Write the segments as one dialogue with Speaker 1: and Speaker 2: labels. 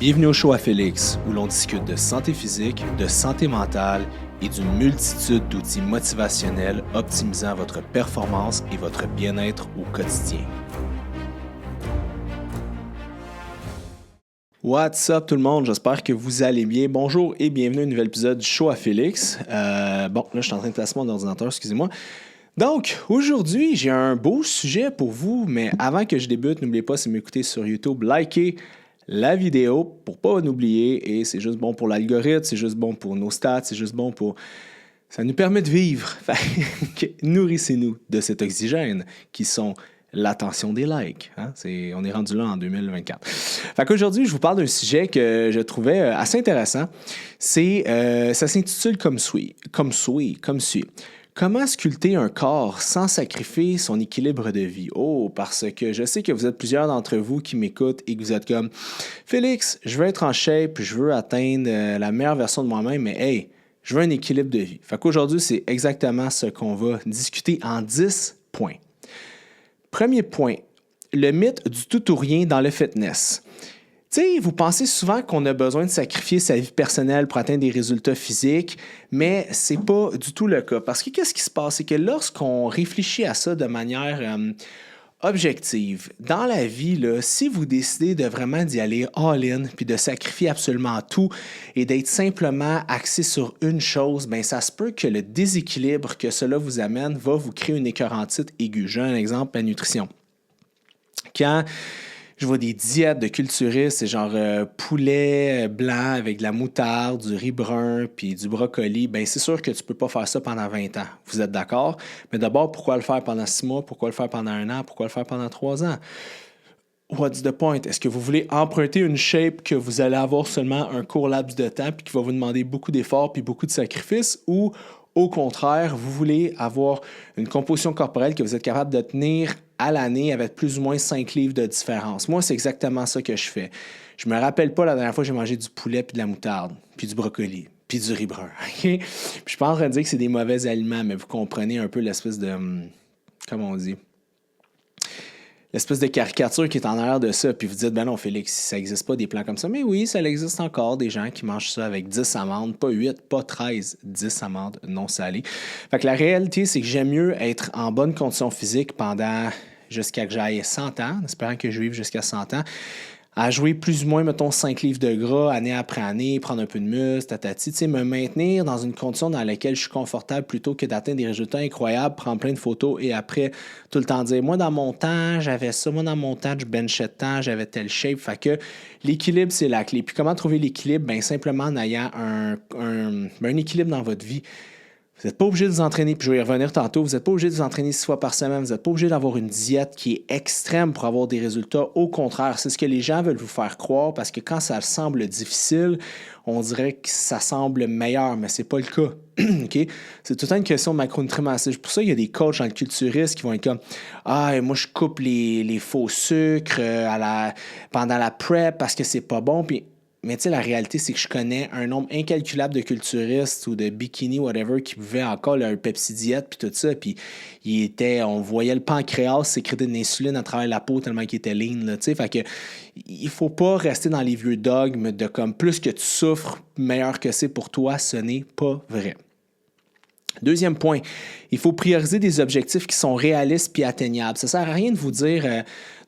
Speaker 1: Bienvenue au show à Félix, où l'on discute de santé physique, de santé mentale et d'une multitude d'outils motivationnels optimisant votre performance et votre bien-être au quotidien. What's up tout le monde, j'espère que vous allez bien. Bonjour et bienvenue à un nouvel épisode du show à Félix. Là je suis en train de placer mon ordinateur, excusez-moi. Donc, aujourd'hui, j'ai un beau sujet pour vous, mais avant que je débute, n'oubliez pas, si vous m'écoutez sur YouTube, likez la vidéo pour pas en oublier, et c'est juste bon pour l'algorithme, c'est juste bon pour nos stats, c'est juste bon pour... Ça nous permet de vivre. Nourrissez-nous de cet oxygène qui sont l'attention des likes. Hein? On est rendu là en 2024. Fait qu'aujourd'hui, je vous parle d'un sujet que je trouvais assez intéressant. Ça s'intitule comme suit. Comment sculpter un corps sans sacrifier son équilibre de vie? Oh, parce que je sais que vous êtes plusieurs d'entre vous qui m'écoutent et que vous êtes comme « Félix, je veux être en shape, je veux atteindre la meilleure version de moi-même, mais hey, je veux un équilibre de vie. » Fait qu'aujourd'hui, c'est exactement ce qu'on va discuter en 10 points. Premier point, le mythe du tout ou rien dans le fitness. Tu sais, vous pensez souvent qu'on a besoin de sacrifier sa vie personnelle pour atteindre des résultats physiques, mais c'est pas du tout le cas. Parce que qu'est-ce qui se passe? C'est que lorsqu'on réfléchit à ça de manière objective, dans la vie, là, si vous décidez de vraiment d'y aller all-in, puis de sacrifier absolument tout et d'être simplement axé sur une chose, bien, ça se peut que le déséquilibre que cela vous amène va vous créer une écœurantite aiguë. J'ai un exemple, la nutrition. Quand je vois des diètes de culturistes, c'est genre poulet blanc avec de la moutarde, du riz brun puis du brocoli. Bien, c'est sûr que tu ne peux pas faire ça pendant 20 ans. Vous êtes d'accord? Mais d'abord, pourquoi le faire pendant 6 mois? Pourquoi le faire pendant 1 an? Pourquoi le faire pendant 3 ans? What's the point? Est-ce que vous voulez emprunter une shape que vous allez avoir seulement un court laps de temps puis qui va vous demander beaucoup d'efforts puis beaucoup de sacrifices, ou au contraire, vous voulez avoir une composition corporelle que vous êtes capable de tenir à l'année avec plus ou moins 5 livres de différence? Moi, c'est exactement ça que je fais. Je me rappelle pas la dernière fois que j'ai mangé du poulet puis de la moutarde, puis du brocoli, puis du riz brun. Okay? Puis je suis pas en train de dire que c'est des mauvais aliments, mais vous comprenez un peu l'espèce de... comment on dit? L'espèce de caricature qui est en arrière de ça, puis vous dites, ben non, Félix, ça n'existe pas des plans comme ça. Mais oui, ça existe encore, des gens qui mangent ça avec 10 amandes, pas 8, pas 13, 10 amandes non salées. Fait que la réalité, c'est que j'aime mieux être en bonne condition physique pendant jusqu'à que j'aille 100 ans, en espérant que je vive jusqu'à 100 ans, à jouer plus ou moins, mettons, 5 livres de gras année après année, prendre un peu de muscle, tatati, tu sais, me maintenir dans une condition dans laquelle je suis confortable plutôt que d'atteindre des résultats incroyables, prendre plein de photos et après, tout le temps dire, moi, dans mon temps, j'avais ça, moi, dans mon temps, je benchais de temps, j'avais telle shape. Fait que l'équilibre, c'est la clé. Puis comment trouver l'équilibre? Bien, simplement en ayant un équilibre dans votre vie. Vous n'êtes pas obligé de vous entraîner, puis je vais y revenir tantôt, vous n'êtes pas obligé de vous entraîner 6 fois par semaine, vous n'êtes pas obligé d'avoir une diète qui est extrême pour avoir des résultats. Au contraire, c'est ce que les gens veulent vous faire croire, parce que quand ça semble difficile, on dirait que ça semble meilleur, mais c'est pas le cas. Okay? C'est tout le temps une question de macronutrients. C'est pour ça qu'il y a des coachs dans le culturisme qui vont être comme « Ah, moi je coupe les faux sucres pendant la prep parce que c'est pas bon. » Puis mais tu sais, la réalité, c'est que je connais un nombre incalculable de culturistes ou de bikini, whatever, qui buvaient encore leur Pepsi Diet puis tout ça. Puis on voyait le pancréas sécréter de l'insuline à travers la peau tellement qu'il était lean. Là, fait que il faut pas rester dans les vieux dogmes de comme plus que tu souffres, meilleur que c'est pour toi. Ce n'est pas vrai. Deuxième point, il faut prioriser des objectifs qui sont réalistes puis atteignables. Ça ne sert à rien de vous dire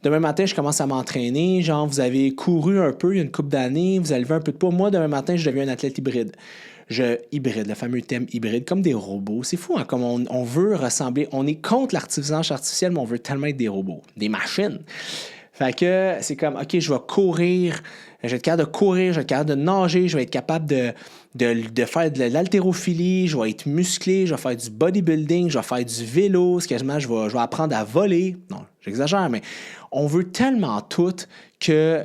Speaker 1: demain matin, je commence à m'entraîner. Genre, vous avez couru un peu il y a une couple d'années, vous avez levé un peu de poids. Moi, demain matin, je deviens un athlète hybride. Hybride, le fameux thème hybride, comme des robots. C'est fou, hein, comme on veut ressembler. On est contre l'intelligence artificielle, mais on veut tellement être des robots, des machines. Fait que c'est comme, OK, je vais courir, je vais être capable de courir, je vais être capable de nager, je vais être capable de faire de l'haltérophilie, je vais être musclé, je vais faire du bodybuilding, je vais faire du vélo, quasiment, je vais apprendre à voler. Non, j'exagère, mais on veut tellement tout que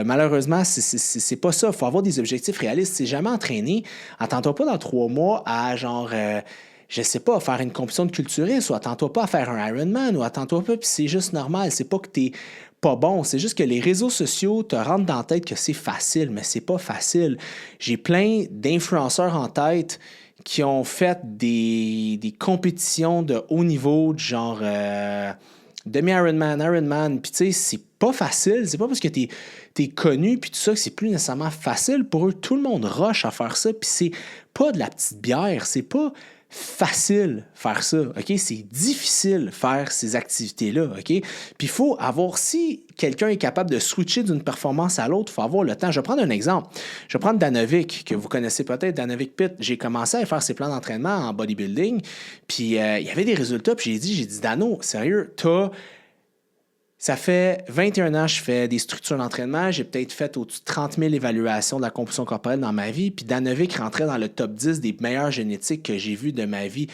Speaker 1: malheureusement, c'est pas ça. Il faut avoir des objectifs réalistes. C'est jamais entraîné. Attends-toi pas dans 3 mois à genre... je sais pas, faire une compétition de culturiste, ou attends-toi pas à faire un Ironman, ou attends-toi pas, puis c'est juste normal. C'est pas que t'es pas bon, c'est juste que les réseaux sociaux te rendent dans la tête que c'est facile, mais c'est pas facile. J'ai plein d'influenceurs en tête qui ont fait des compétitions de haut niveau, de genre demi-Ironman, Ironman, puis tu sais, c'est pas facile. C'est pas parce que t'es connu puis tout ça que c'est plus nécessairement facile. Pour eux, tout le monde rush à faire ça. Puis c'est pas de la petite bière. C'est pas facile faire ça, OK? C'est difficile faire ces activités-là, OK? Puis il faut avoir, si quelqu'un est capable de switcher d'une performance à l'autre, il faut avoir le temps. Je vais prendre un exemple. Je vais prendre Danovic, que vous connaissez peut-être, Danovic Pitt. J'ai commencé à faire ses plans d'entraînement en bodybuilding, puis il y avait des résultats, puis j'ai dit, Dano, sérieux, ça fait 21 ans que je fais des structures d'entraînement. J'ai peut-être fait au-dessus de 30 000 évaluations de la composition corporelle dans ma vie. Puis Danovic rentrait dans le top 10 des meilleures génétiques que j'ai vues de ma vie.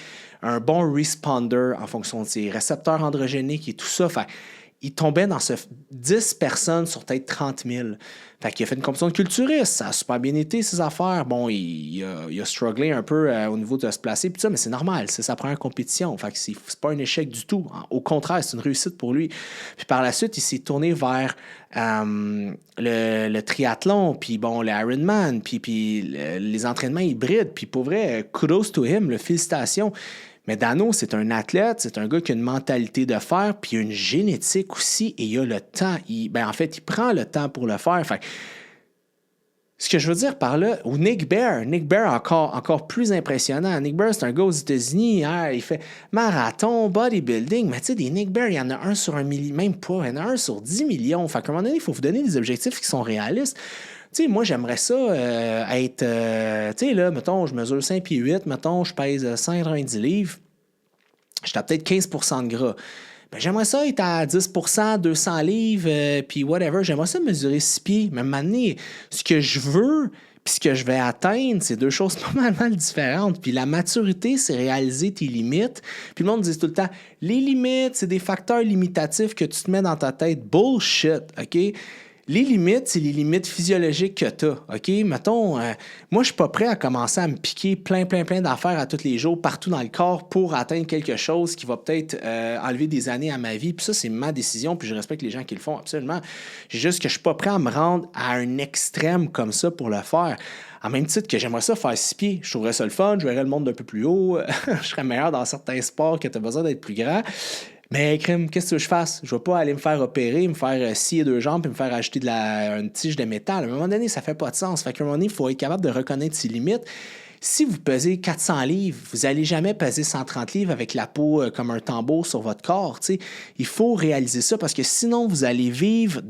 Speaker 1: Un bon responder en fonction de ses récepteurs androgéniques et tout ça. Fait, il tombait dans ce 10 personnes sur peut-être 30 000. Fait qu'il a fait une compétition de culturiste. Ça a super bien été, ses affaires. Bon, il a strugglé un peu au niveau de se placer, puis ça, mais c'est normal. C'est sa première compétition. Fait que c'est pas un échec du tout. Au contraire, c'est une réussite pour lui. Puis par la suite, il s'est tourné vers le triathlon, puis bon, le Ironman, puis les entraînements hybrides. Puis pour vrai, kudos to him, félicitations. Mais Dano, c'est un athlète, c'est un gars qui a une mentalité de fer, puis il a une génétique aussi, et il a le temps. En fait, il prend le temps pour le faire. Fait, ce que je veux dire par là, ou Nick Bare encore plus impressionnant. Nick Bare, c'est un gars aux États-Unis, hein, il fait marathon, bodybuilding, mais tu sais, des Nick Bare, il y en a un sur 1 million, même pas, il y en a un sur 10 millions. Fait qu'à un moment donné, il faut vous donner des objectifs qui sont réalistes. Tu sais, moi, j'aimerais ça être... tu sais, là, mettons, je mesure 5 pieds 8, mettons, je pèse 190 livres, j'étais à peut-être 15 % de gras. Ben, j'aimerais ça être à 10 %, 200 livres, puis whatever. J'aimerais ça mesurer 6 pieds. Mais maintenant, ce que je veux, puis ce que je vais atteindre, c'est deux choses pas mal différentes. Puis la maturité, c'est réaliser tes limites. Puis le monde dit tout le temps, les limites, c'est des facteurs limitatifs que tu te mets dans ta tête. Bullshit, OK? Les limites, c'est les limites physiologiques que tu as. OK? Mettons, moi, je suis pas prêt à commencer à me piquer plein d'affaires à tous les jours, partout dans le corps, pour atteindre quelque chose qui va peut-être enlever des années à ma vie. Puis ça, c'est ma décision, puis je respecte les gens qui le font, absolument. J'ai juste que je suis pas prêt à me rendre à un extrême comme ça pour le faire. En même titre que j'aimerais ça faire 6 pieds. Je trouverais ça le fun, je verrais le monde d'un peu plus haut, je serais meilleur dans certains sports que tu as besoin d'être plus grand. Mais crime, qu'est-ce que je fasse? Je ne vais pas aller me faire opérer, me faire scier 2 jambes et me faire acheter une tige de métal. À un moment donné, ça ne fait pas de sens. Fait qu'à un moment donné, il faut être capable de reconnaître ses limites. Si vous pesez 400 livres, vous n'allez jamais peser 130 livres avec la peau comme un tambour sur votre corps. T'sais. Il faut réaliser ça parce que sinon, vous allez vivre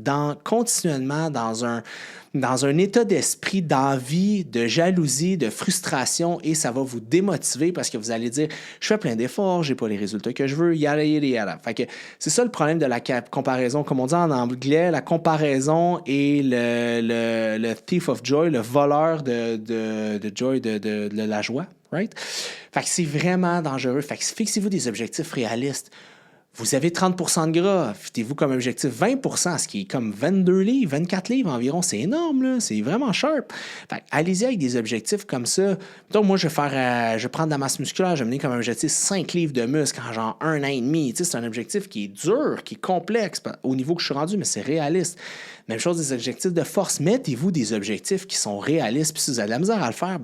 Speaker 1: continuellement dans un état d'esprit d'envie, de jalousie, de frustration et ça va vous démotiver parce que vous allez dire « Je fais plein d'efforts, j'ai pas les résultats que je veux, yada, yada, yada. » Fait que c'est ça le problème de la comparaison. Comme on dit en anglais, la comparaison est le thief of joy, le voleur de joy, de la joie, right? Fait que c'est vraiment dangereux. Fait que fixez-vous des objectifs réalistes. Vous avez 30 % de gras, fixez-vous comme objectif 20 %, ce qui est comme 22 livres, 24 livres environ. C'est énorme, là. C'est vraiment sharp. Fait, allez-y avec des objectifs comme ça. Donc, moi, je vais prendre de la masse musculaire, je vais mener comme objectif 5 livres de muscle en genre 1 an et demi. Tu sais, c'est un objectif qui est dur, qui est complexe au niveau que je suis rendu, mais c'est réaliste. Même chose des objectifs de force. Mettez-vous des objectifs qui sont réalistes. Puis si vous avez de la misère à le faire,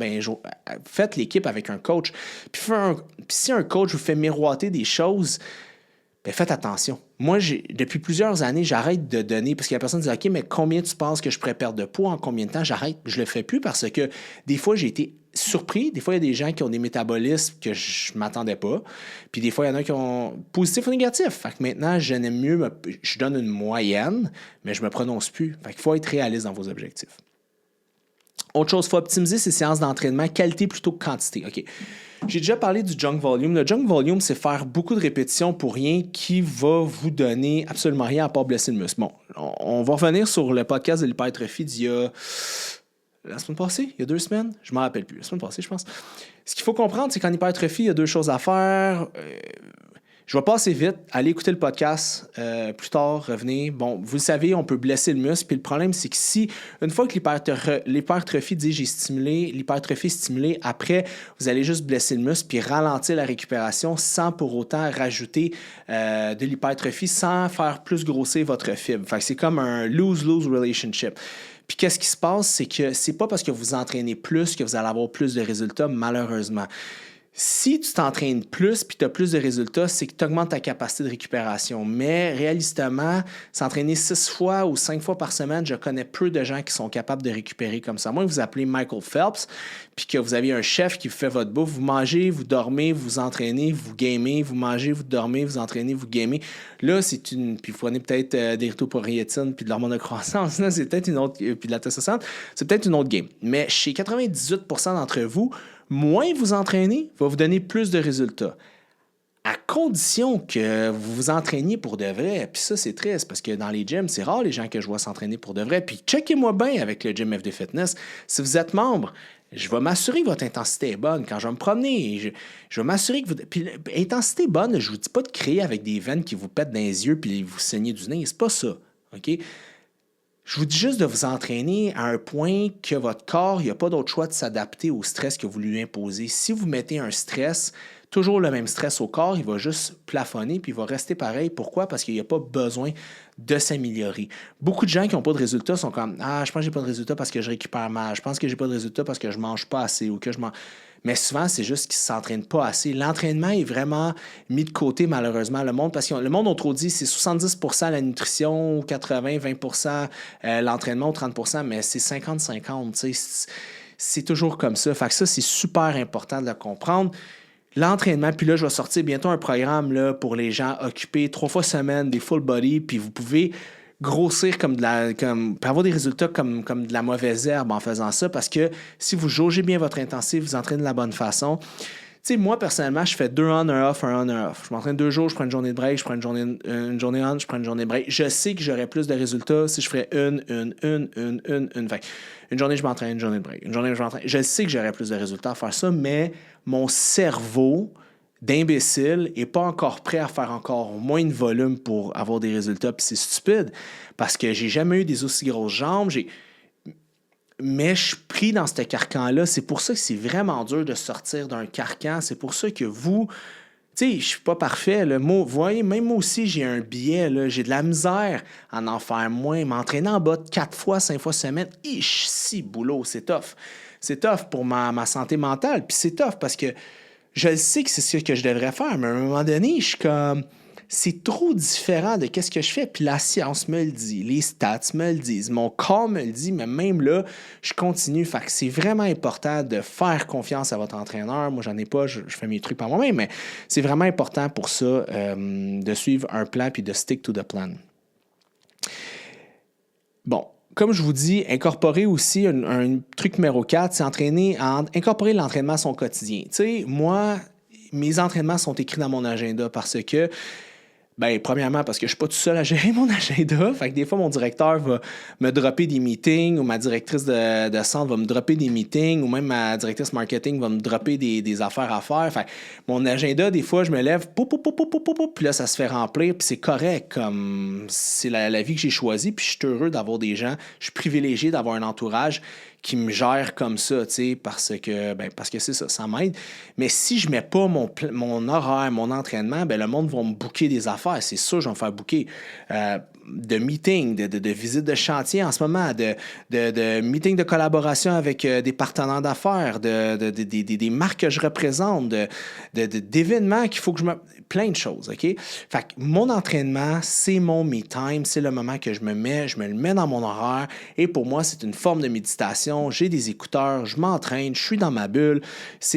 Speaker 1: faites l'équipe avec un coach. Puis si un coach vous fait miroiter des choses, bien, faites attention. Moi, depuis plusieurs années, j'arrête de donner, parce qu'il y a personne qui dit « OK, mais combien tu penses que je pourrais perdre de poids en combien de temps? » J'arrête, je le fais plus parce que des fois, j'ai été surpris. Des fois, il y a des gens qui ont des métabolismes que je ne m'attendais pas. Puis des fois, il y en a qui ont positif ou négatif. Fait que maintenant, je n'aime mieux, je donne une moyenne, mais je ne me prononce plus. Fait qu'il faut être réaliste dans vos objectifs. Autre chose, il faut optimiser ses séances d'entraînement, qualité plutôt que quantité. OK. J'ai déjà parlé du junk volume. Le junk volume, c'est faire beaucoup de répétitions pour rien qui va vous donner absolument rien à part blesser le muscle. Bon, on va revenir sur le podcast de l'hypertrophie d'il y a la semaine passée, il y a 2 semaines. Je ne m'en rappelle plus. La semaine passée, je pense. Ce qu'il faut comprendre, c'est qu'en hypertrophie, il y a 2 choses à faire. Je vais passer vite, aller écouter le podcast plus tard, revenir. Bon, vous le savez, on peut blesser le muscle. Puis le problème, c'est que si, une fois que l'hypertrophie dit j'ai stimulé, l'hypertrophie est stimulée, après, vous allez juste blesser le muscle puis ralentir la récupération sans pour autant rajouter de l'hypertrophie, sans faire plus grossir votre fibre. Fait que c'est comme un lose-lose relationship. Puis qu'est-ce qui se passe, c'est que c'est pas parce que vous entraînez plus que vous allez avoir plus de résultats, malheureusement. Si tu t'entraînes plus puis tu as plus de résultats, c'est que tu augmentes ta capacité de récupération. Mais réalistement, s'entraîner 6 fois ou 5 fois par semaine, je connais peu de gens qui sont capables de récupérer comme ça. Moi, vous appelez Michael Phelps, puis que vous avez un chef qui vous fait votre bouffe, vous mangez, vous dormez, vous entraînez, vous gamez, vous mangez, vous dormez, vous entraînez, vous gamez. Là, c'est une... Puis vous prenez peut-être des d'érythropoïétine puis de l'hormone de croissance. Là, c'est peut-être une autre... Puis de la testostérone. C'est peut-être une autre game. Mais chez 98% d'entre vous, moins vous entraînez, va vous donner plus de résultats. À condition que vous vous entraîniez pour de vrai. Puis ça, c'est triste parce que dans les gyms, c'est rare les gens que je vois s'entraîner pour de vrai. Puis checkez-moi bien avec le Gym FD Fitness. Si vous êtes membre, je vais m'assurer que votre intensité est bonne. Quand je vais me promener, je vais m'assurer que vous... Puis intensité bonne, je ne vous dis pas de créer avec des veines qui vous pètent dans les yeux puis vous saignez du nez. C'est pas ça. OK? Je vous dis juste de vous entraîner à un point que votre corps, il n'y a pas d'autre choix de s'adapter au stress que vous lui imposez. Si vous mettez un stress, toujours le même stress au corps, il va juste plafonner puis il va rester pareil. Pourquoi? Parce qu'il n'y a pas besoin de s'améliorer. Beaucoup de gens qui n'ont pas de résultats sont comme « Ah, je pense que je n'ai pas de résultats parce que je récupère mal. Je pense que je n'ai pas de résultats parce que je ne mange pas assez ou que je mange... » Mais souvent, c'est juste qu'ils ne s'entraînent pas assez. L'entraînement est vraiment mis de côté, malheureusement. Le monde, parce que le monde, on trop dit, c'est 70% la nutrition, 80-20% l'entraînement, 30%, mais c'est 50-50. C'est toujours comme ça. Fait que ça, c'est super important de le comprendre. L'entraînement, puis là, je vais sortir bientôt un programme là, pour les gens occupés 3 fois semaine, des full body, puis vous pouvez grossir comme avoir des résultats comme de la mauvaise herbe en faisant ça, parce que si vous jaugez bien votre intensité, vous entraînez de la bonne façon. Tu sais, moi, personnellement, je fais 2 on, 1 off, 1 on, 1 off. Je m'entraîne 2 jours, je prends une journée de break, je prends une journée on, je prends une journée de break. Je sais que j'aurais plus de résultats si je ferais une. Fait, une journée, je m'entraîne, une journée de break. Une journée, je m'entraîne. Je sais que j'aurais plus de résultats à faire ça, mais mon cerveau d'imbécile n'est pas encore prêt à faire encore moins de volume pour avoir des résultats. Puis c'est stupide parce que j'ai jamais eu des aussi grosses jambes. Mais je suis pris dans ce carcan-là. C'est pour ça que c'est vraiment dur de sortir d'un carcan. C'est pour ça que vous... Tu sais, je suis pas parfait. Là. Moi, vous voyez, même moi aussi, j'ai un biais. Là. J'ai de la misère à en faire moins. M'entraîner en bas de 4 fois, 5 fois semaine, si boulot, c'est tough. C'est tough pour ma santé mentale. Puis c'est tough parce que je sais que c'est ce que je devrais faire. Mais à un moment donné, je suis comme... C'est trop différent de ce que je fais. Puis la science me le dit, les stats me le disent, mon corps me le dit, mais même là, je continue. Fait que c'est vraiment important de faire confiance à votre entraîneur. Moi, j'en ai pas, je fais mes trucs par moi-même, mais c'est vraiment important pour ça de suivre un plan puis de stick to the plan. Bon, comme je vous dis, incorporer aussi un truc numéro 4, c'est incorporer l'entraînement à son quotidien. Tu sais, moi, mes entraînements sont écrits dans mon agenda parce que premièrement, parce que je ne suis pas tout seul à gérer mon agenda. Fait que des fois, mon directeur va me dropper des meetings ou ma directrice de centre va me dropper des meetings ou même ma directrice marketing va me dropper des affaires à faire. Fait que mon agenda, des fois, je me lève, puis là, ça se fait remplir, puis c'est correct. Comme c'est la vie que j'ai choisie, puis je suis heureux d'avoir des gens. Je suis privilégié d'avoir un entourage qui me gère comme ça, tu sais, parce que c'est ça, ça m'aide. Mais si je mets pas mon horaire, mon entraînement, le monde va me booker des affaires. C'est sûr, je vais me faire booker de meetings, de visites de chantier en ce moment, de meetings de collaboration avec des partenaires d'affaires, des marques que je représente, d'événements qu'il faut que je me... Plein de choses, OK? Fait que mon entraînement, c'est mon me time, c'est le moment que je me le mets dans mon horaire et pour moi, c'est une forme de méditation. J'ai des écouteurs, je m'entraîne, je suis dans ma bulle.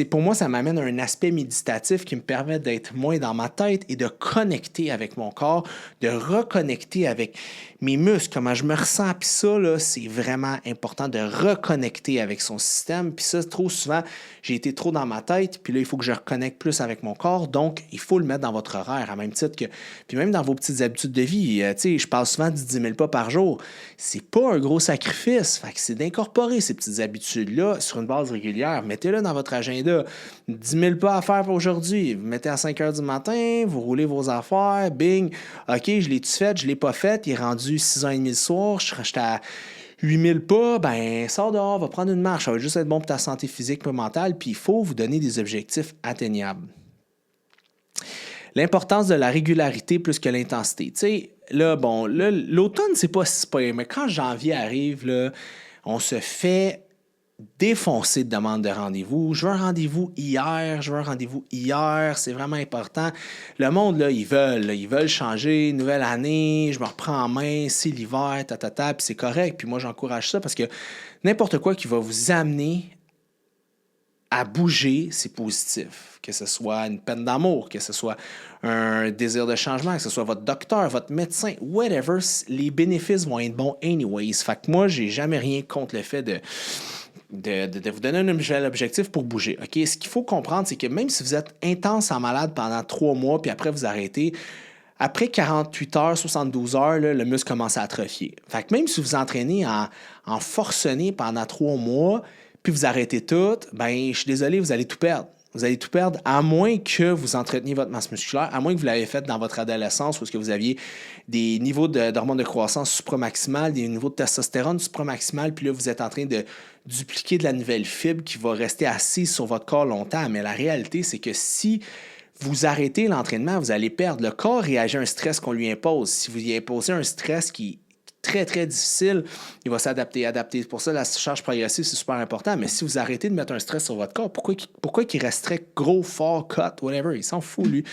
Speaker 1: Pour moi, ça m'amène à un aspect méditatif qui me permet d'être moins dans ma tête et de connecter avec mon corps, de reconnecter avec mes muscles, comment je me ressens. Puis ça, là, c'est vraiment important de reconnecter avec son système. Puis ça, trop souvent, j'ai été trop dans ma tête. Puis là, il faut que je reconnecte plus avec mon corps. Donc, il faut le mettre dans votre horaire, à même titre que... Puis même dans vos petites habitudes de vie. Tu sais, je parle souvent de 10 000 pas par jour. C'est pas un gros sacrifice. Fait que c'est d'incorporer ces petites habitudes-là sur une base régulière. Mettez-le dans votre agenda. 10 000 pas à faire aujourd'hui. Vous mettez à 5 heures du matin, vous roulez vos affaires, bing. OK, je l'ai-tu fait, je l'ai pas fait. Il est rendu 6h30 le soir, j'étais à 8000 pas, sors dehors, va prendre une marche. Ça va juste être bon pour ta santé physique et mentale. Puis il faut vous donner des objectifs atteignables. L'importance de la régularité plus que l'intensité. Tu sais, là, l'automne, c'est pas si pire, mais quand janvier arrive, là, on se fait défoncé de demandes de rendez-vous. Je veux un rendez-vous hier, c'est vraiment important. Le monde, là, ils veulent changer, nouvelle année, je me reprends en main, c'est l'hiver, puis c'est correct. Puis moi, j'encourage ça parce que n'importe quoi qui va vous amener à bouger, c'est positif. Que ce soit une peine d'amour, que ce soit un désir de changement, que ce soit votre docteur, votre médecin, whatever, les bénéfices vont être bons anyways. Fait que moi, j'ai jamais rien contre le fait de vous donner un nouvel objectif pour bouger. OK? Ce qu'il faut comprendre, c'est que même si vous êtes intense en malade pendant 3 mois, puis après vous arrêtez, après 48 heures, 72 heures, là, le muscle commence à atrophier. Fait que même si vous entraînez en forcené pendant 3 mois, puis vous arrêtez tout, ben je suis désolé, vous allez tout perdre. Vous allez tout perdre, à moins que vous entreteniez votre masse musculaire, à moins que vous l'ayez fait dans votre adolescence, où que vous aviez des niveaux d'hormones de croissance supramaximales, des niveaux de testostérone supramaximales, puis là, vous êtes en train de dupliquer de la nouvelle fibre qui va rester assise sur votre corps longtemps. Mais la réalité, c'est que si vous arrêtez l'entraînement, vous allez perdre. Le corps réagit à un stress qu'on lui impose. Si vous lui imposez un stress qui très, très difficile, il va s'adapter. Pour ça, la charge progressive, c'est super important. Mais si vous arrêtez de mettre un stress sur votre corps, pourquoi qu'il resterait gros, fort, cut, whatever? Il s'en fout, lui.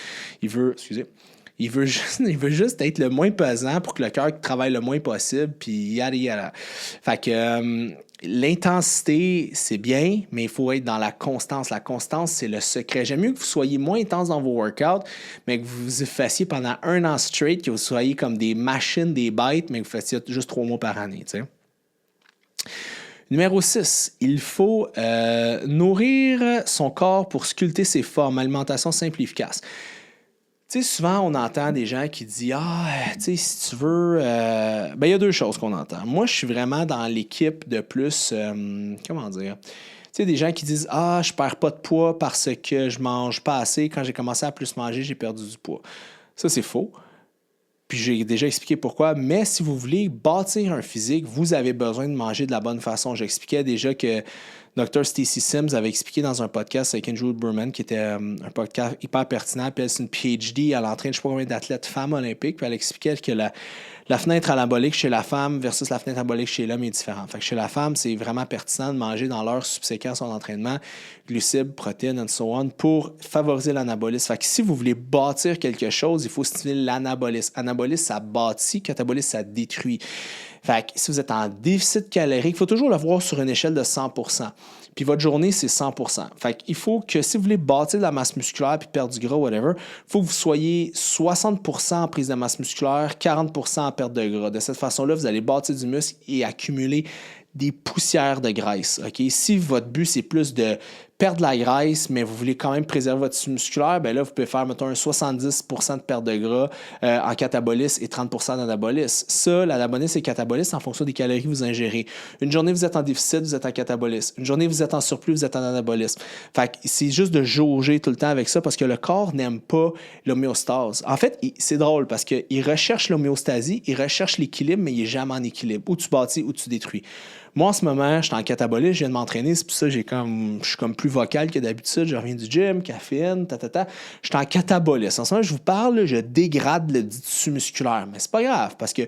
Speaker 1: Il veut juste être le moins pesant pour que le cœur travaille le moins possible, puis yada. Fait que l'intensité, c'est bien, mais il faut être dans la constance. La constance, c'est le secret. J'aime mieux que vous soyez moins intense dans vos workouts, mais que vous vous fassiez pendant 1 an straight, que vous soyez comme des machines, des bêtes, mais que vous fassiez juste 3 mois par année, tu sais. Numéro 6, il faut nourrir son corps pour sculpter ses formes. Alimentation simple et efficace. Tu sais, souvent, on entend des gens qui disent « Ah, tu sais, si tu veux... Ben, il y a 2 choses qu'on entend. Moi, je suis vraiment dans l'équipe de plus... comment dire? Tu sais, des gens qui disent « Ah, je perds pas de poids parce que je mange pas assez. Quand j'ai commencé à plus manger, j'ai perdu du poids. » Ça, c'est faux. Puis j'ai déjà expliqué pourquoi. Mais si vous voulez bâtir un physique, vous avez besoin de manger de la bonne façon. J'expliquais déjà que Dr. Stacy Sims avait expliqué dans un podcast avec Andrew Berman, qui était un podcast hyper pertinent. Puis elle, c'est une PhD, elle entraîne je ne sais pas combien d'athlètes femmes olympiques. Puis elle expliquait que la fenêtre anabolique chez la femme versus la fenêtre anabolique chez l'homme est différente. Fait que chez la femme, c'est vraiment pertinent de manger dans l'heure subséquente à son entraînement glucides, protéines, and so on, pour favoriser l'anabolisme. Fait que si vous voulez bâtir quelque chose, il faut stimuler l'anabolisme. Anabolisme, ça bâtit, catabolisme, ça détruit. Fait que si vous êtes en déficit calorique, il faut toujours le voir sur une échelle de 100%. Puis votre journée, c'est 100%. Fait qu'il faut que si vous voulez bâtir de la masse musculaire puis perdre du gras, whatever, il faut que vous soyez 60% en prise de masse musculaire, 40% en perte de gras. De cette façon-là, vous allez bâtir du muscle et accumuler des poussières de graisse. Okay? Si votre but, c'est plus de perdre la graisse, mais vous voulez quand même préserver votre tissu musculaire, bien là, vous pouvez faire, mettons, un 70% de perte de gras en catabolisme et 30% d'anabolisme. Ça, l'anabolisme et catabolisme en fonction des calories que vous ingérez. Une journée, vous êtes en déficit, vous êtes en catabolisme. Une journée, vous êtes en surplus, vous êtes en anabolisme. Fait que c'est juste de jauger tout le temps avec ça parce que le corps n'aime pas l'homéostase. En fait, c'est drôle parce qu'il recherche l'homéostasie, il recherche l'équilibre, mais il n'est jamais en équilibre. Ou tu bâtis ou tu détruis. Moi, en ce moment, je suis en catabolisme, je viens de m'entraîner, c'est pour ça que je suis comme plus vocal que d'habitude. Je reviens du gym, caféine, Je suis en catabolisme. En ce moment, je vous parle, je dégrade le tissu musculaire. Mais c'est pas grave, parce que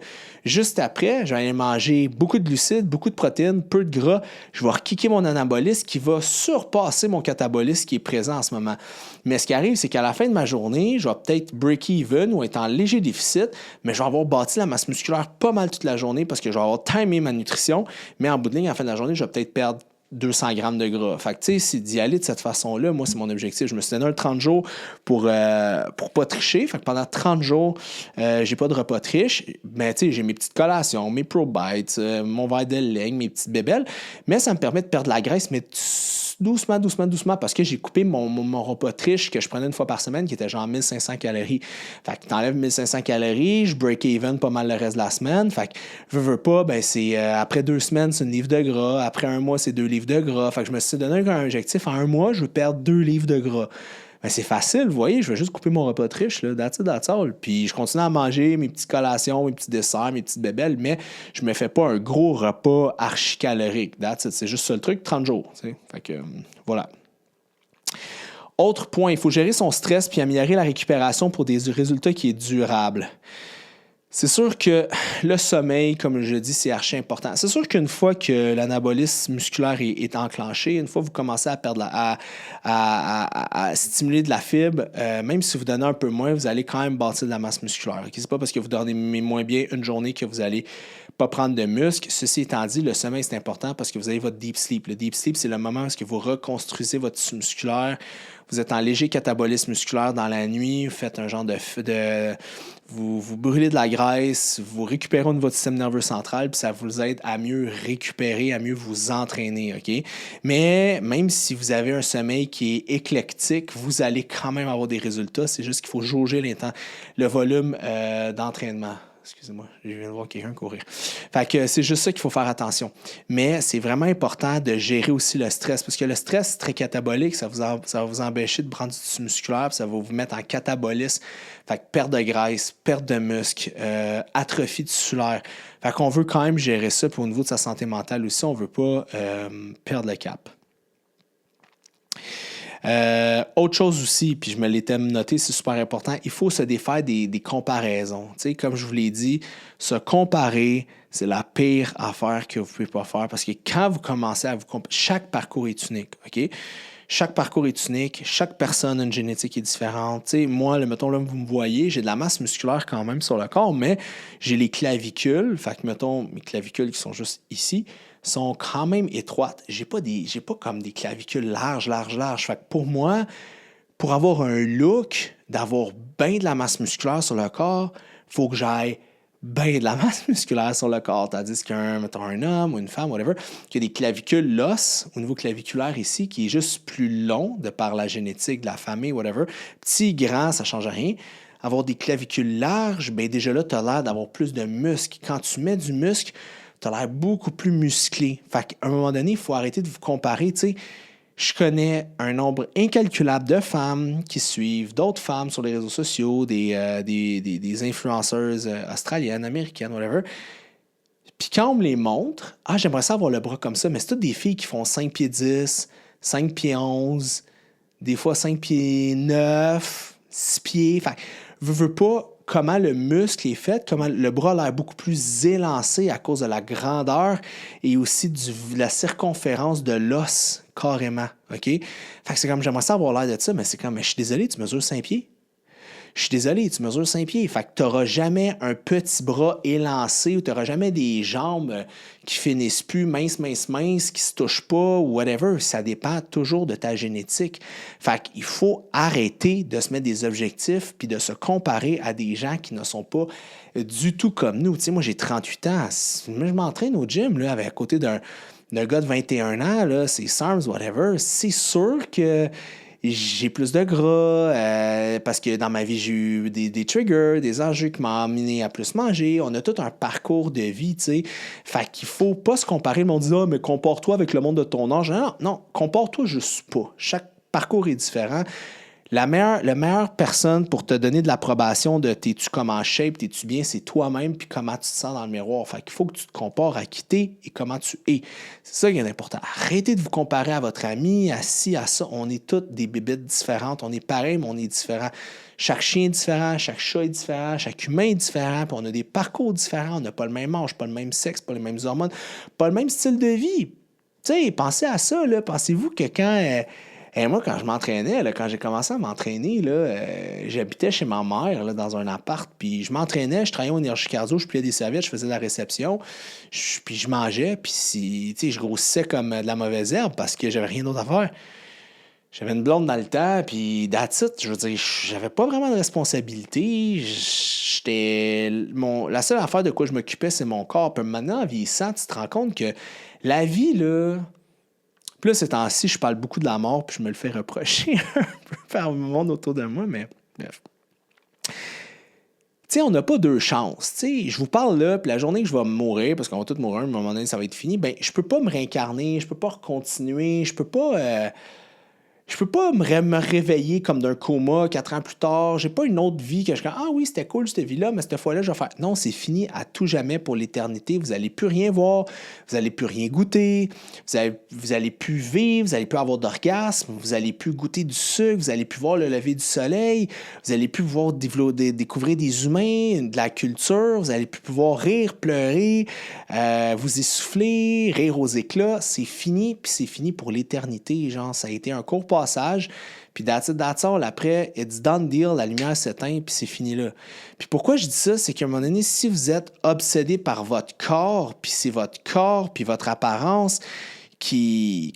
Speaker 1: juste après, je vais aller manger beaucoup de glucides, beaucoup de protéines, peu de gras. Je vais rekicker mon anabolisme qui va surpasser mon catabolisme qui est présent en ce moment. Mais ce qui arrive, c'est qu'à la fin de ma journée, je vais peut-être break-even ou être en léger déficit, mais je vais avoir bâti la masse musculaire pas mal toute la journée parce que je vais avoir timé ma nutrition. Mais en bout de ligne, à la fin de la journée, je vais peut-être perdre 200 grammes de gras. Fait que, tu sais, c'est d'y aller de cette façon-là. Moi, c'est mon objectif. Je me suis donné un 30 jours pour pas tricher. Fait que pendant 30 jours, j'ai pas de repas triche. Mais, tu sais, j'ai mes petites collations, mes ProBites, mon verre de lait, mes petites bébelles. Mais ça me permet de perdre la graisse, mais doucement, parce que j'ai coupé mon repas triche que je prenais une fois par semaine, qui était genre 1500 calories. Fait que t'enlèves 1500 calories, je break even pas mal le reste de la semaine. Fait que, veux pas, ben c'est après 2 semaines, c'est 1 livre de gras. Après 1 mois, c'est 2 livres de gras. Fait que je me suis donné un objectif. En 1 mois, je veux perdre 2 livres de gras. Ben, c'est facile, vous voyez, je vais juste couper mon repas de riche, là, that's all. Puis je continue à manger mes petites collations, mes petits desserts, mes petites bébelles, mais je me fais pas un gros repas archi-calorique. That's it. C'est juste ça le truc, 30 jours. T'sais. Fait que, voilà. Autre point, il faut gérer son stress puis améliorer la récupération pour des résultats qui est durable. C'est sûr que le sommeil, comme je dis, c'est archi important. C'est sûr qu'une fois que l'anabolisme musculaire est enclenché, une fois que vous commencez à perdre à stimuler de la fibre, même si vous donnez un peu moins, vous allez quand même bâtir de la masse musculaire. Okay? C'est pas parce que vous dormez moins bien une journée que vous allez pas prendre de muscle. Ceci étant dit, le sommeil, c'est important parce que vous avez votre deep sleep. Le deep sleep, c'est le moment où vous reconstruisez votre tissu musculaire. Vous êtes en léger catabolisme musculaire dans la nuit, vous faites un genre vous brûlez de la graisse, vous récupérez au niveau du système nerveux central, puis ça vous aide à mieux récupérer, à mieux vous entraîner, OK? Mais même si vous avez un sommeil qui est éclectique, vous allez quand même avoir des résultats. C'est juste qu'il faut jauger le volume d'entraînement. Excusez-moi, je viens de voir quelqu'un courir. Fait que c'est juste ça qu'il faut faire attention. Mais c'est vraiment important de gérer aussi le stress, parce que le stress très catabolique, ça va vous empêcher de prendre du tissu musculaire, puis ça va vous mettre en catabolisme. Fait que perte de graisse, perte de muscle, atrophie tissulaire. Fait qu'on veut quand même gérer ça, puis au niveau de sa santé mentale aussi, on ne veut pas perdre le cap. Autre chose aussi, puis je me l'étais noté, c'est super important, il faut se défaire des comparaisons. T'sais, comme je vous l'ai dit, se comparer, c'est la pire affaire que vous ne pouvez pas faire parce que quand vous commencez à vous comparer, chaque parcours est unique, OK? Chaque parcours est unique, chaque personne a une génétique qui est différente. T'sais, moi, mettons, là, vous me voyez, j'ai de la masse musculaire quand même sur le corps, mais j'ai les clavicules, fait que, mettons, mes clavicules qui sont juste ici, sont quand même étroites. J'ai pas comme des clavicules larges. Fait que pour moi, pour avoir un look, d'avoir bien de la masse musculaire sur le corps, il faut que j'aille bien de la masse musculaire sur le corps. Tandis mettons, un homme ou une femme, whatever, qui a des clavicules, l'os, au niveau claviculaire ici, qui est juste plus long de par la génétique de la famille, whatever. Petit, grand, ça ne change rien. Avoir des clavicules larges, bien déjà là, tu as l'air d'avoir plus de muscles. Quand tu mets du muscle, tu as l'air beaucoup plus musclé. Fait qu'à un moment donné, il faut arrêter de vous comparer. Tu sais, je connais un nombre incalculable de femmes qui suivent d'autres femmes sur les réseaux sociaux, des influenceuses australiennes, américaines, whatever. Puis quand on me les montre, j'aimerais ça avoir le bras comme ça, mais c'est toutes des filles qui font 5 pieds 10, 5 pieds 11, des fois 5 pieds 9, 6 pieds. Fait que, veux pas comment le muscle est fait, comment le bras a l'air beaucoup plus élancé à cause de la grandeur et aussi de la circonférence de l'os, carrément. OK? Fait que c'est comme, j'aimerais ça avoir l'air de ça, mais c'est comme, je suis désolé, tu mesures 5 pieds? Je suis désolé, tu mesures 5 pieds. Fait que tu n'auras jamais un petit bras élancé ou tu n'auras jamais des jambes qui finissent plus minces, qui ne se touchent pas ou whatever. Ça dépend toujours de ta génétique. Fait qu'il faut arrêter de se mettre des objectifs puis de se comparer à des gens qui ne sont pas du tout comme nous. Tu sais, moi, j'ai 38 ans. Moi, je m'entraîne au gym là, à côté d'un gars de 21 ans. Là, c'est SARMS, whatever. C'est sûr que j'ai plus de gras parce que dans ma vie, j'ai eu des triggers, des enjeux qui m'ont amené à plus manger. On a tout un parcours de vie, tu sais. Fait qu'il faut pas se comparer. Le monde dit « mais compare-toi avec le monde de ton âge. » Non, compare-toi juste pas. Chaque parcours est différent. La meilleure personne pour te donner de l'approbation de t'es-tu comme en shape, t'es-tu bien, c'est toi-même, puis comment tu te sens dans le miroir. Fait qu'il faut que tu te compares à qui t'es et comment tu es. C'est ça qui est important. Arrêtez de vous comparer à votre ami, à ci, à ça. On est toutes des bébites différentes. On est pareil, mais on est différents. Chaque chien est différent, chaque chat est différent, chaque humain est différent, puis on a des parcours différents. On n'a pas le même âge, pas le même sexe, pas les mêmes hormones, pas le même style de vie. Tu sais, pensez à ça, là. Pensez-vous que moi, quand je m'entraînais, là, quand j'ai commencé à m'entraîner, j'habitais chez ma mère là, dans un appart, puis je m'entraînais, je travaillais au énergie cardio, je pliais des serviettes, je faisais de la réception, puis je mangeais, puis je grossissais comme de la mauvaise herbe parce que j'avais rien d'autre à faire. J'avais une blonde dans le temps, puis that's it, je veux dire, j'avais pas vraiment de responsabilité. La seule affaire de quoi je m'occupais, c'est mon corps. Puis maintenant, en vieillissant, tu te rends compte que la vie, là... Puis là, ces temps-ci, je parle beaucoup de la mort, puis je me le fais reprocher un peu par le monde autour de moi, mais bref. Tu sais, on n'a pas deux chances. Tu sais, je vous parle là, puis la journée que je vais mourir, parce qu'on va tous mourir, à un moment donné, ça va être fini, ben je peux pas me réincarner, je peux pas continuer, je peux pas je peux pas me réveiller comme d'un coma 4 ans plus tard. J'ai pas une autre vie que je dis, ah oui, c'était cool cette vie-là, mais cette fois-là, je vais faire. Non, c'est fini à tout jamais pour l'éternité. Vous allez plus rien voir, vous allez plus rien goûter, vous allez plus vivre, vous allez plus avoir d'orgasme, vous allez plus goûter du sucre, vous allez plus voir le lever du soleil, vous allez plus pouvoir découvrir des humains, de la culture, vous allez plus pouvoir rire, pleurer, vous essouffler, rire aux éclats. C'est fini, puis c'est fini pour l'éternité. Genre, ça a été un court passage, puis that's all. Après, it's done deal, la lumière s'éteint, puis c'est fini là. Puis pourquoi je dis ça, c'est qu'à un moment donné, si vous êtes obsédé par votre corps, puis c'est votre corps, puis votre apparence qui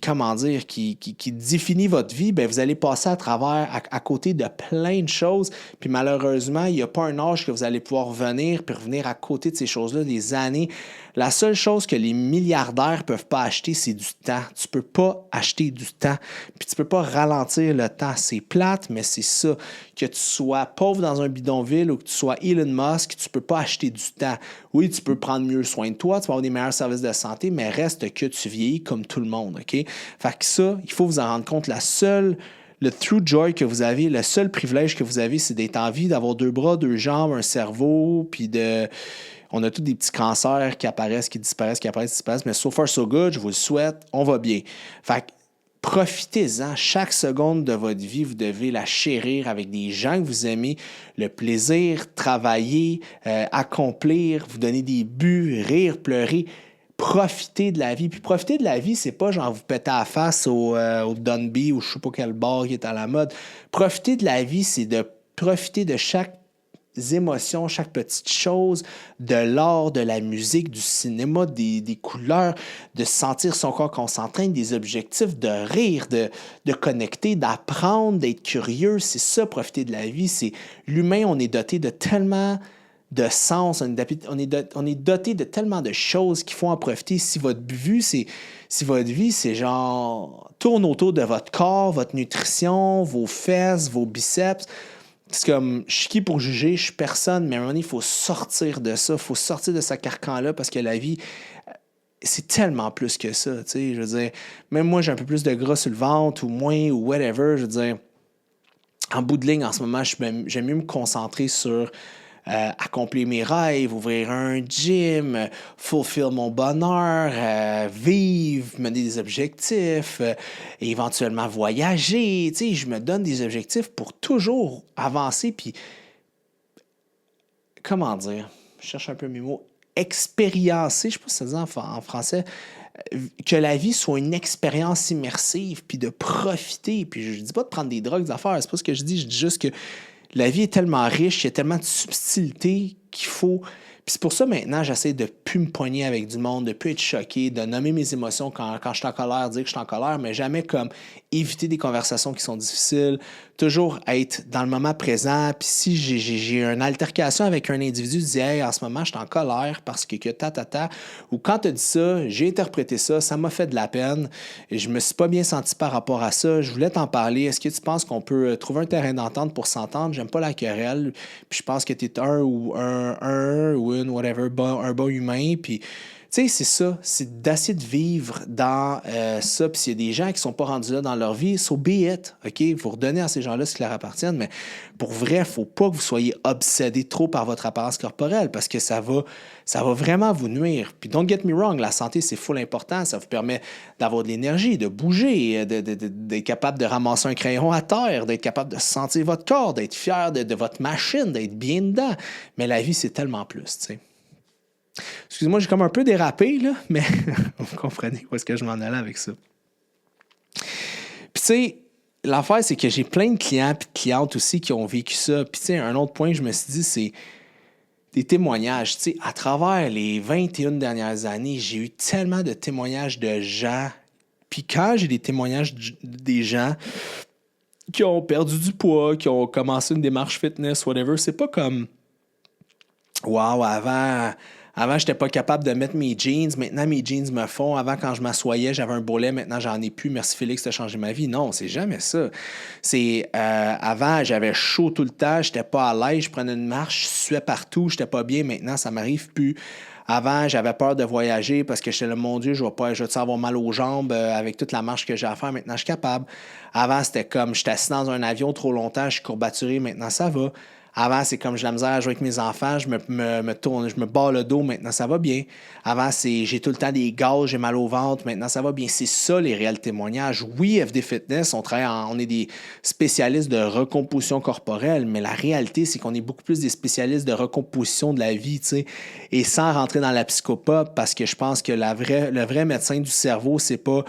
Speaker 1: définit votre vie, ben vous allez passer à travers, à côté de plein de choses. Puis malheureusement, il n'y a pas un âge que vous allez pouvoir venir puis revenir à côté de ces choses-là, des années. La seule chose que les milliardaires ne peuvent pas acheter, c'est du temps. Tu ne peux pas acheter du temps. Puis tu ne peux pas ralentir le temps. C'est plate, mais c'est ça. Que tu sois pauvre dans un bidonville ou que tu sois Elon Musk, tu ne peux pas acheter du temps. Oui, tu peux prendre mieux soin de toi, tu vas avoir des meilleurs services de santé, mais reste que tu vieillis comme tout le monde, OK? Fait que ça, il faut vous en rendre compte. Le true joy que vous avez, le seul privilège que vous avez, c'est d'être en vie, d'avoir 2 bras, 2 jambes, un cerveau, puis on a tous des petits cancers qui apparaissent, qui disparaissent, qui apparaissent, qui disparaissent, mais so far so good, je vous le souhaite, on va bien. Fait que profitez-en. Chaque seconde de votre vie, vous devez la chérir avec des gens que vous aimez, le plaisir, travailler, accomplir, vous donner des buts, rire, pleurer. Profitez de la vie. Puis profiter de la vie, c'est pas genre vous péter à la face au Dunby ou je sais pas quel bar qui est à la mode. Profiter de la vie, c'est de profiter de chaque émotions, chaque petite chose, de l'art, de la musique, du cinéma, des couleurs, de sentir son corps qu'on s'entraîne, des objectifs, de rire, de connecter, d'apprendre, d'être curieux. C'est ça, profiter de la vie. C'est l'humain, on est doté de tellement de sens, on est doté de tellement de choses qu'il faut en profiter. Si votre vie, c'est genre tourne autour de votre corps, votre nutrition, vos fesses, vos biceps. C'est comme, je suis qui pour juger, je suis personne, mais à un moment donné, il faut sortir de ça, il faut sortir de ce carcan-là parce que la vie, c'est tellement plus que ça, tu sais, je veux dire, même moi, j'ai un peu plus de gras sur le ventre ou moins ou whatever, je veux dire, en bout de ligne, en ce moment, j'aime mieux me concentrer sur accomplir mes rêves, ouvrir un gym, fulfill mon bonheur, vivre, mener des objectifs, éventuellement voyager. Tu sais, je me donne des objectifs pour toujours avancer. Puis, comment dire? Je cherche un peu mes mots. Expériencer, je ne sais pas si ça dit en français, que la vie soit une expérience immersive, puis de profiter. Puis, je ne dis pas de prendre des drogues, des affaires, c'est pas ce que je dis juste que la vie est tellement riche, il y a tellement de subtilité qu'il faut. Puis c'est pour ça maintenant, j'essaie de ne plus me poigner avec du monde, de ne plus être choqué, de nommer mes émotions quand je suis en colère, dire que je suis en colère, mais jamais comme éviter des conversations qui sont difficiles, toujours être dans le moment présent. Puis si j'ai une altercation avec un individu, je dis hey, en ce moment, je suis en colère parce que ou quand tu as dit ça, j'ai interprété ça, ça m'a fait de la peine et je me suis pas bien senti par rapport à ça. Je voulais t'en parler. Est-ce que tu penses qu'on peut trouver un terrain d'entente pour s'entendre? J'aime pas la querelle. Puis je pense que tu es ou une, whatever, un bon humain. Puis tu sais, c'est ça, c'est d'essayer de vivre dans ça. Puis s'il y a des gens qui ne sont pas rendus là dans leur vie, so be it, OK? Vous redonnez à ces gens-là ce qui leur appartiennent, mais pour vrai, il ne faut pas que vous soyez obsédé trop par votre apparence corporelle parce que ça va vraiment vous nuire. Puis don't get me wrong, la santé, c'est full important. Ça vous permet d'avoir de l'énergie, de bouger, d'être capable de ramasser un crayon à terre, d'être capable de sentir votre corps, d'être fier de votre machine, d'être bien dedans. Mais la vie, c'est tellement plus, tu sais. Excusez-moi, j'ai comme un peu dérapé, là, mais vous comprenez où est-ce que je m'en allais avec ça. Puis tu sais, l'affaire, c'est que j'ai plein de clients et de clientes aussi qui ont vécu ça. Puis tu sais, un autre point que je me suis dit, c'est des témoignages. Tu sais, à travers les 21 dernières années, j'ai eu tellement de témoignages de gens. Puis quand j'ai des témoignages des gens qui ont perdu du poids, qui ont commencé une démarche fitness, whatever, c'est pas comme wow, avant, j'étais pas capable de mettre mes jeans. Maintenant, mes jeans me font. Avant, quand je m'assoyais, j'avais un bourrelet. Maintenant, j'en ai plus. Merci Félix, t'as changé ma vie. Non, c'est jamais ça. C'est avant, j'avais chaud tout le temps. J'étais pas à l'aise. Je prenais une marche, je suais partout. J'étais pas bien. Maintenant, ça m'arrive plus. Avant, j'avais peur de voyager parce que j'étais là, mon Dieu, je vais avoir mal aux jambes avec toute la marche que j'ai à faire. Maintenant, je suis capable. Avant, c'était comme, j'étais assis dans un avion trop longtemps, je suis courbaturé. Maintenant, ça va. Avant, c'est comme j'ai la misère à jouer avec mes enfants, me tourne, je me barre le dos, maintenant ça va bien. Avant, c'est j'ai tout le temps des gaz, j'ai mal au ventre, maintenant ça va bien. C'est ça les réels témoignages. Oui, FD Fitness, on est des spécialistes de recomposition corporelle, mais la réalité, c'est qu'on est beaucoup plus des spécialistes de recomposition de la vie, tu sais. Et sans rentrer dans la psychopop, parce que je pense que le vrai médecin du cerveau, c'est pas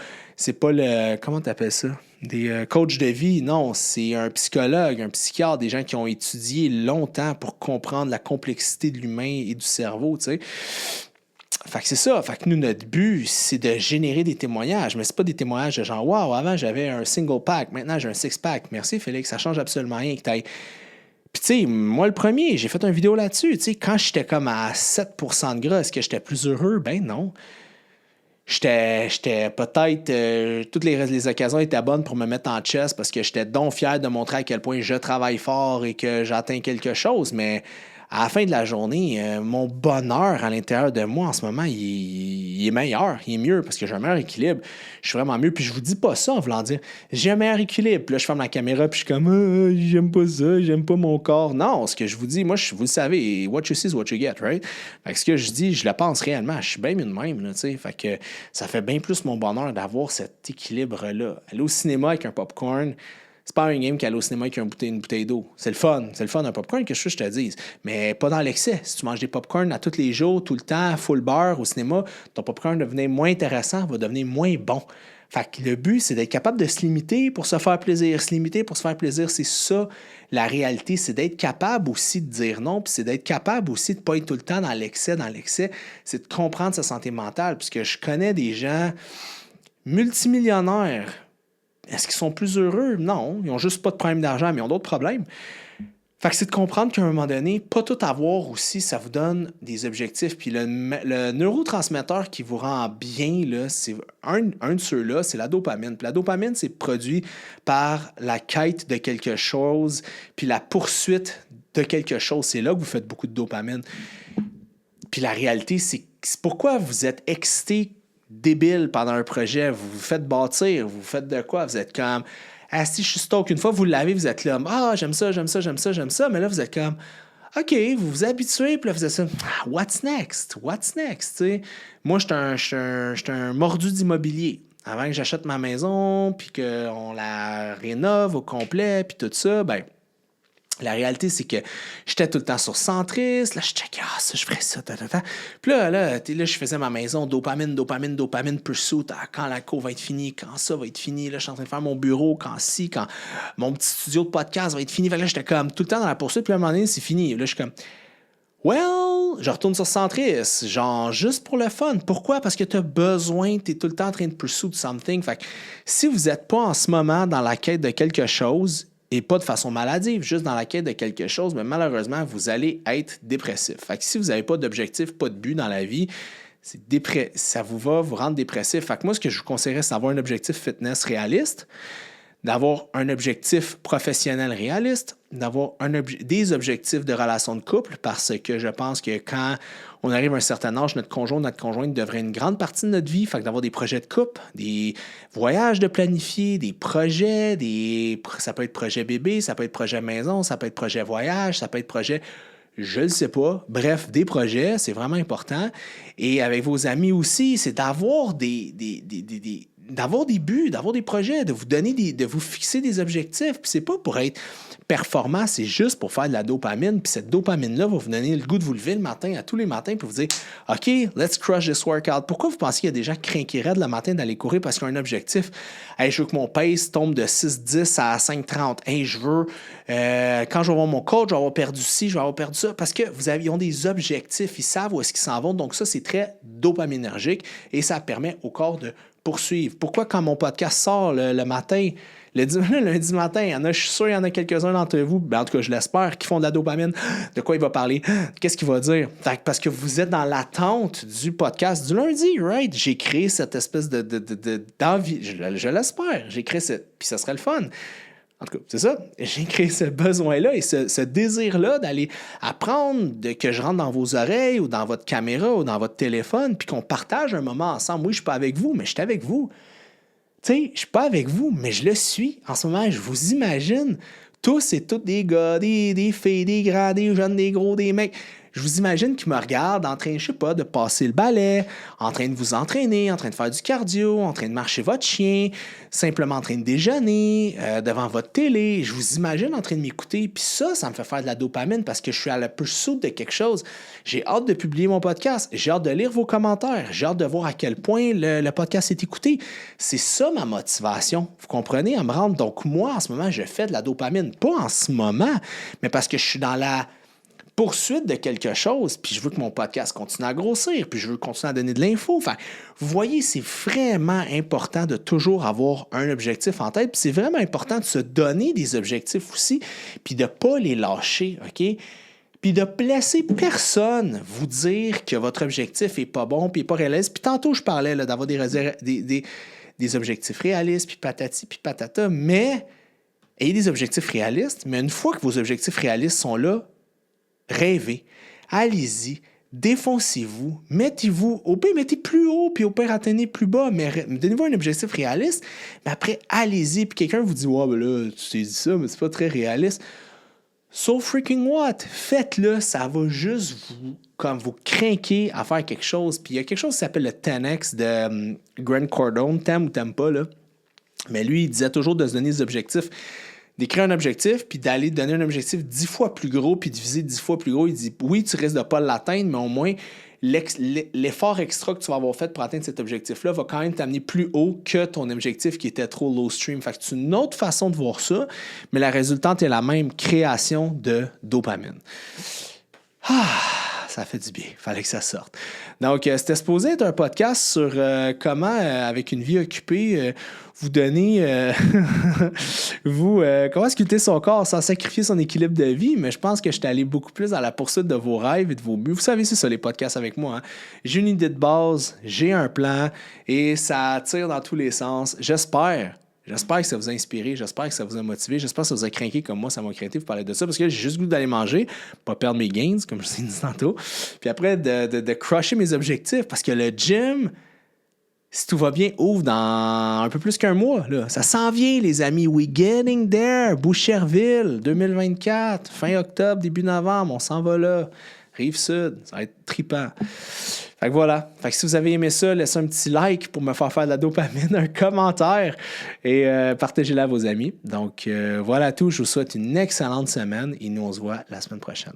Speaker 1: le. Comment t'appelles ça? Des coachs de vie, non, c'est un psychologue, un psychiatre, des gens qui ont étudié longtemps pour comprendre la complexité de l'humain et du cerveau, tu sais. Fait que c'est ça. Fait que nous, notre but, c'est de générer des témoignages, mais c'est pas des témoignages de genre, wow, avant j'avais un single pack, maintenant j'ai un six pack. Merci Félix, ça change absolument rien que t'ailles. Puis, tu sais, moi, le premier, j'ai fait une vidéo là-dessus. Tu sais, quand j'étais comme à 7% de gras, est-ce que j'étais plus heureux? Ben non. J'étais peut-être. Toutes les occasions étaient bonnes pour me mettre en chest parce que j'étais donc fier de montrer à quel point je travaille fort et que j'atteins quelque chose. Mais à la fin de la journée, mon bonheur à l'intérieur de moi en ce moment, il est meilleur, il est mieux parce que j'ai un meilleur équilibre. Je suis vraiment mieux. Puis je vous dis pas ça en voulant dire j'ai un meilleur équilibre. Puis là, je ferme la caméra puis je suis comme j'aime pas ça, j'aime pas mon corps. Non, ce que je vous dis, moi, vous le savez, what you see is what you get, right? Fait que ce que je dis, je le pense réellement. Je suis bien mieux de même, là, tu sais. Fait que ça fait bien plus mon bonheur d'avoir cet équilibre-là. Aller au cinéma avec un popcorn, c'est pas un game qu'aller au cinéma avec une bouteille d'eau. C'est le fun un popcorn, que je te dise. Mais pas dans l'excès. Si tu manges des popcorn à tous les jours, tout le temps, full beurre au cinéma, ton popcorn va devenir moins intéressant, va devenir moins bon. Fait que le but, c'est d'être capable de se limiter pour se faire plaisir. Se limiter pour se faire plaisir, c'est ça la réalité. C'est d'être capable aussi de dire non, puis c'est d'être capable aussi de ne pas être tout le temps dans l'excès. C'est de comprendre sa santé mentale. Puisque je connais des gens multimillionnaires. Est-ce qu'ils sont plus heureux? Non, ils n'ont juste pas de problème d'argent, mais ils ont d'autres problèmes. Fait que c'est de comprendre qu'à un moment donné, pas tout avoir aussi, ça vous donne des objectifs. Puis le neurotransmetteur qui vous rend bien, là, c'est un de ceux-là, c'est la dopamine. Puis la dopamine, c'est produit par la quête de quelque chose, puis la poursuite de quelque chose. C'est là que vous faites beaucoup de dopamine. Puis la réalité, c'est pourquoi vous êtes excité débile pendant un projet, vous vous faites bâtir, vous faites de quoi? Vous êtes comme, si je suis stock, une fois vous l'avez, vous êtes là, j'aime ça, mais là vous êtes comme, OK, vous vous habituez, puis là vous êtes ça, what's next? T'sais? Moi, j'étais un mordu d'immobilier. Avant que j'achète ma maison, puis qu'on la rénove au complet, puis tout ça, ben, la réalité, c'est que j'étais tout le temps sur Centris. Là, je checkais, ça, je ferais ça, Puis là, je faisais ma maison, dopamine, pursuit. Quand la cour va être finie, quand ça va être fini. Là, je suis en train de faire mon bureau, quand mon petit studio de podcast va être fini. Fait que là, j'étais comme tout le temps dans la poursuite. Puis à un moment donné, c'est fini. Là, je suis comme, je retourne sur Centris. Genre, juste pour le fun. Pourquoi? Parce que tu as besoin, tu es tout le temps en train de pursue something. Fait que si vous n'êtes pas en ce moment dans la quête de quelque chose, et pas de façon maladive, juste dans la quête de quelque chose, mais malheureusement, vous allez être dépressif. Fait que si vous n'avez pas d'objectif, pas de but dans la vie, ça va vous rendre dépressif. Fait que moi, ce que je vous conseillerais, c'est d'avoir un objectif fitness réaliste, d'avoir un objectif professionnel réaliste, d'avoir des objectifs de relation de couple, parce que je pense que quand on arrive à un certain âge, notre conjointe devrait une grande partie de notre vie, fait que d'avoir des projets de couple, des voyages de planifier, des projets, ça peut être projet bébé, ça peut être projet maison, ça peut être projet voyage, ça peut être projet je ne sais pas. Bref, des projets, c'est vraiment important. Et avec vos amis aussi, c'est d'avoir d'avoir des buts, d'avoir des projets, de vous fixer des objectifs. Puis c'est pas pour être performant, c'est juste pour faire de la dopamine. Puis cette dopamine-là va vous donner le goût de vous lever le matin, à tous les matins, puis vous dire « OK, let's crush this workout ». Pourquoi vous pensez qu'il y a des gens qui craqueraient le matin d'aller courir parce qu'ils ont un objectif? Hey, je veux que mon pace tombe de 6,10 à 5,30. Hey, je veux, quand je vais voir mon coach, je vais avoir perdu ci, je vais avoir perdu ça. Parce qu'ils ont des objectifs, ils savent où est-ce qu'ils s'en vont. Donc ça, c'est très dopaminergique et ça permet au corps de poursuivre. Pourquoi quand mon podcast sort le matin, le lundi matin, je suis sûr qu'il y en a quelques-uns d'entre vous, ben en tout cas je l'espère, qui font de la dopamine. De quoi il va parler? Qu'est-ce qu'il va dire? Parce que vous êtes dans l'attente du podcast du lundi, right? J'ai créé cette espèce d'envie, je l'espère, j'ai créé puis ça serait le fun. En tout cas, c'est ça. J'ai créé ce besoin-là et ce désir-là d'aller apprendre, que je rentre dans vos oreilles ou dans votre caméra ou dans votre téléphone, puis qu'on partage un moment ensemble. Oui, je ne suis pas avec vous, mais je suis avec vous. Tu sais, je ne suis pas avec vous, mais je le suis. En ce moment, je vous imagine tous et toutes des gars, des filles, des grands, des jeunes, des gros, des mecs. Je vous imagine qu'ils me regardent en train, je sais pas, de passer le balai, en train de vous entraîner, en train de faire du cardio, en train de marcher votre chien, simplement en train de déjeuner, devant votre télé. Je vous imagine en train de m'écouter. Puis ça me fait faire de la dopamine parce que je suis à la pursuit de quelque chose. J'ai hâte de publier mon podcast. J'ai hâte de lire vos commentaires. J'ai hâte de voir à quel point le podcast est écouté. C'est ça ma motivation. Vous comprenez? À me rendre. Donc moi, en ce moment, je fais de la dopamine. Pas en ce moment, mais parce que je suis dans la poursuite de quelque chose, puis je veux que mon podcast continue à grossir, puis je veux continuer à donner de l'info. Enfin, vous voyez, c'est vraiment important de toujours avoir un objectif en tête, puis c'est vraiment important de se donner des objectifs aussi, puis de ne pas les lâcher, OK? Puis de laisser personne vous dire que votre objectif n'est pas bon, puis n'est pas réaliste. Puis tantôt, je parlais là, d'avoir des objectifs réalistes, puis patati, puis patata, mais ayez des objectifs réalistes, mais une fois que vos objectifs réalistes sont là, rêvez, allez-y, défoncez-vous, mettez-vous, au pire, mettez plus haut, puis au pire, atteignez plus bas, mais donnez-vous un objectif réaliste, mais après, allez-y, puis quelqu'un vous dit « Ouais, ben là, tu t'es dit ça, mais c'est pas très réaliste. » So freaking what? Faites-le, ça va juste vous craquer à faire quelque chose. Puis il y a quelque chose qui s'appelle le 10X de Grant Cardone, t'aimes ou t'aimes pas, là. Mais lui, il disait toujours de se donner des objectifs, d'écrire un objectif, puis d'aller donner un objectif 10 fois plus gros, puis diviser 10 fois plus gros. Il dit, oui, tu risques de ne pas l'atteindre, mais au moins, l'effort extra que tu vas avoir fait pour atteindre cet objectif-là va quand même t'amener plus haut que ton objectif qui était trop low stream. Fait que c'est une autre façon de voir ça, mais la résultante est la même, création de dopamine. Ça fait du bien. Il fallait que ça sorte. Donc, c'était supposé être un podcast sur comment, avec une vie occupée, vous donner, comment sculpter son corps sans sacrifier son équilibre de vie. Mais je pense que je suis allé beaucoup plus dans la poursuite de vos rêves et de vos buts. Vous savez, c'est ça, les podcasts avec moi. Hein? J'ai une idée de base, j'ai un plan et ça tire dans tous les sens. J'espère que ça vous a inspiré, j'espère que ça vous a motivé, j'espère que ça vous a craqué comme moi, ça m'a craqué, vous parler de ça, parce que j'ai juste le goût d'aller manger, pas perdre mes gains, comme je vous ai dit tantôt, puis après de crusher mes objectifs, parce que le gym, si tout va bien, ouvre dans un peu plus qu'un mois. Là. Ça s'en vient, les amis. We getting there. Boucherville, 2024, fin octobre, début novembre, on s'en va là. Rive-Sud, ça va être trippant. Fait que voilà. Fait que si vous avez aimé ça, laissez un petit like pour me faire de la dopamine, un commentaire et partagez-la à vos amis. Donc voilà tout. Je vous souhaite une excellente semaine et nous on se voit la semaine prochaine.